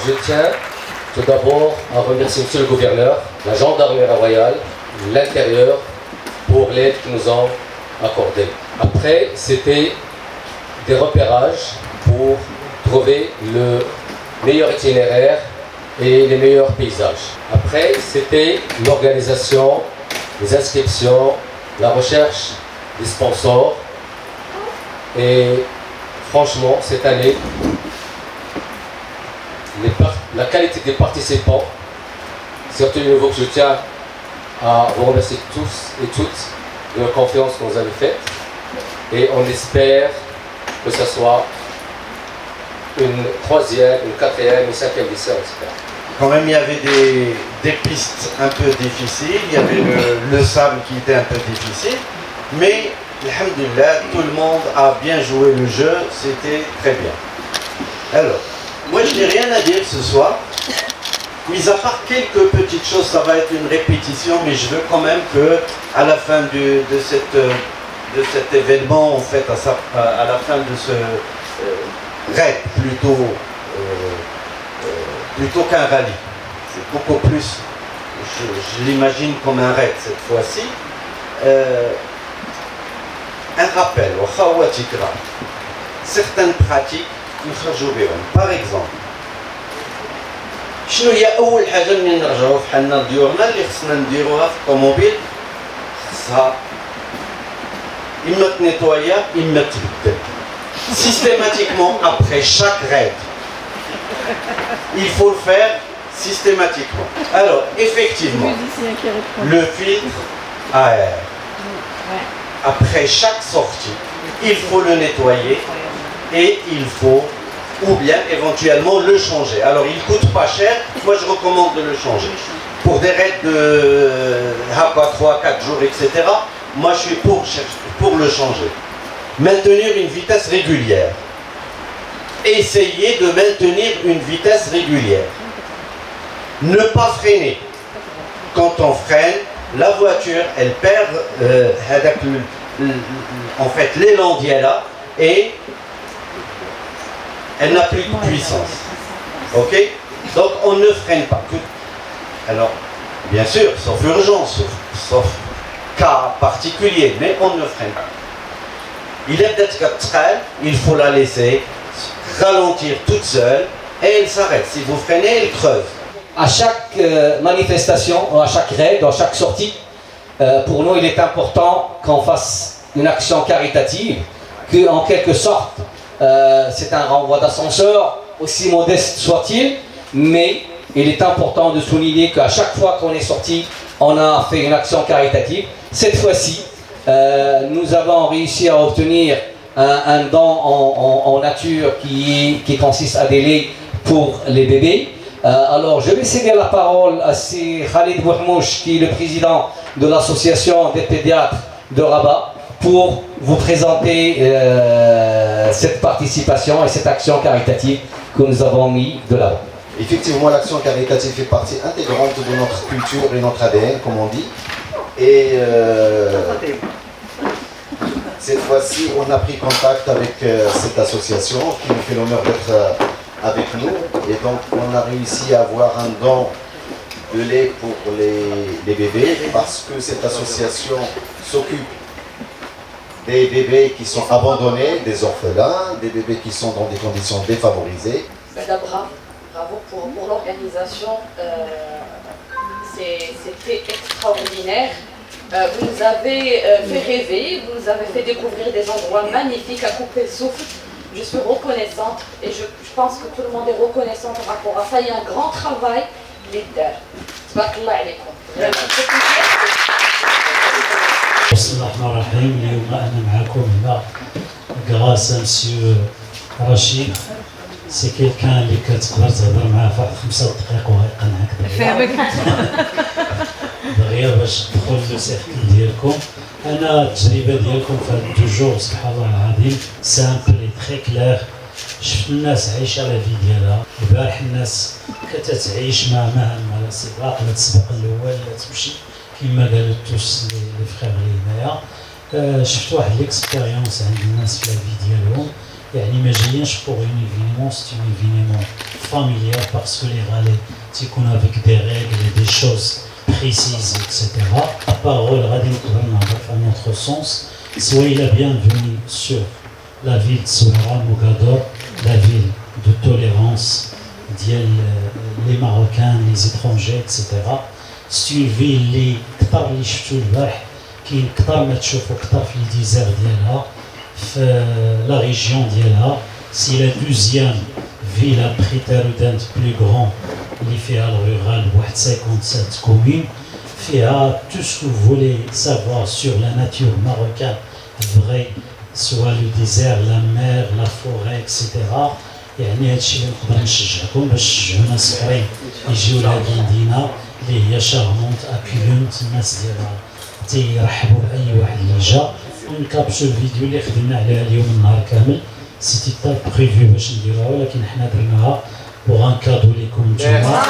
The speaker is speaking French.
je tiens tout d'abord à remercier monsieur le gouverneur, la gendarmerie royale, l'intérieur pour l'aide qu'ils nous ont accordée. Après, c'était des repérages pour trouver le meilleur itinéraire et les meilleurs paysages. Après, c'était l'organisation, les inscriptions, la recherche des sponsors. Et franchement, cette année, la qualité des participants, surtout le niveau que je tiens à vous remercier tous et toutes de la confiance que vous avez faite. Et on espère que ce soit une troisième, une quatrième, une cinquième lycée, on espère. Quand même, il y avait des pistes un peu difficiles, il y avait le sable qui était un peu difficile, mais alhamdoulilah, tout le monde a bien joué le jeu, c'était très bien. Alors, moi je n'ai rien à dire ce soir, mis à part quelques petites choses, ça va être une répétition, mais je veux quand même que à la fin de cet événement, en fait, à la fin de ce raid plutôt qu'un rallye, c'est beaucoup plus, je l'imagine comme un raid cette fois-ci, un rappel, certaines pratiques, par exemple, شنو هي أول حاجة اللي نرجعوا في حالنا لديورنا اللي خصنا نديروها في الطوموبيل خصها إما تنيطويا إما تبدل systématiquement après chaque raid. Il faut le faire systématiquement. Alors, effectivement, le filtre à air, après chaque sortie, il faut le nettoyer et il faut ou bien éventuellement le changer. Alors il ne coûte pas cher, moi je recommande de le changer. Pour des raids de 3-4 jours, etc., moi je suis pour le changer. Maintenir une vitesse régulière. Essayez de maintenir une vitesse régulière. Ne pas freiner. Quand on freine, la voiture, elle perd en fait l'élan d'Yala et elle n'a plus de puissance. Ok? Donc on ne freine pas. Alors, bien sûr, sauf urgence, sauf cas particulier, mais on ne freine pas. Il faut la laisser ralentir toute seule et elle s'arrête. Si vous freinez, elle creuse. À chaque manifestation, à chaque raid, à chaque sortie, pour nous il est important qu'on fasse une action caritative, qu'en quelque sorte c'est un renvoi d'ascenseur, aussi modeste soit-il, mais il est important de souligner qu'à chaque fois qu'on est sorti, on a fait une action caritative. Cette fois-ci, nous avons réussi à obtenir un don en nature qui consiste à des laits pour les bébés. Alors je vais céder la parole à Khalid Bouhmouch, qui est le président de l'association des pédiatres de Rabat, pour vous présenter cette participation et cette action caritative que nous avons mis de l'avant. Effectivement, l'action caritative fait partie intégrante de notre culture et notre ADN, comme on dit. Et cette fois-ci, on a pris contact avec cette association qui nous fait l'honneur d'être avec nous. Et donc, on a réussi à avoir un don de lait pour les bébés, parce que cette association s'occupe des bébés qui sont abandonnés, des orphelins, des bébés qui sont dans des conditions défavorisées. Bravo pour l'organisation, c'était extraordinaire. Vous nous avez fait rêver, vous nous avez fait découvrir des endroits magnifiques à couper le souffle. Je suis reconnaissante et je pense que tout le monde est reconnaissant par rapport à ça. Il y a un grand travail leader. Tabarakallah alaykoum. بسم الله الرحمن الرحيم. اليوم أنا معكم هنا غراس مسيو رشيد. سي كيلكان اللي كتقدر تهضر معاه في 5 دقائق وغيقنعك فهمك. دغيا باش تدخل لو سيركل ديالكم. انا التجربه ديالكم في هاد 2 جور سبحان الله العظيم سامبل تري كلير. شفت الناس عايشه لا في ديالها. البارح الناس كتتعيش مع لا سباق لا تسبق الاول لا تمشي كما قالوا توس لي فخير اللي هنايا. شفت واحد ليكسبيريونس عند الناس في لا في ديالهم يعني ما جايينش pour un événement, c'est un événement familial parce que les râles تيكون avec des règles et des choses précises, etc. La parole غادي نقدر نهضر في un autre sens. Soyez la bienvenue sur la ville de Souara, Mogador, la ville de tolérance, les Marocains, les étrangers, etc. C'est une ville اللي كثر اللي شفتو البارح كاين كثر ما تشوفوا كثر في الديزير ديالها في لا ريجيون ديالها. سي لا دوزيام ville après Terre-Udent plus grand اللي فيها الرورال بواحد 57 كومين فيها tout ce que vous voulez savoir sur la nature marocaine vraie, soit le désert, la mer, la forêt, etc. يعني هادشي اللي نقدر نشجعكم باش تشجعوا ناس اخرين يجيو لهاد المدينه اللي هي شارمونت اكيلونت. الناس ديالها تيرحبوا باي واحد اللي جا. ونكابشو الفيديو اللي خدمنا عليها اليوم النهار كامل سيتي تا بريفيو باش نديروها ولكن حنا درناها بوغ ان كادو ليكم نتوما.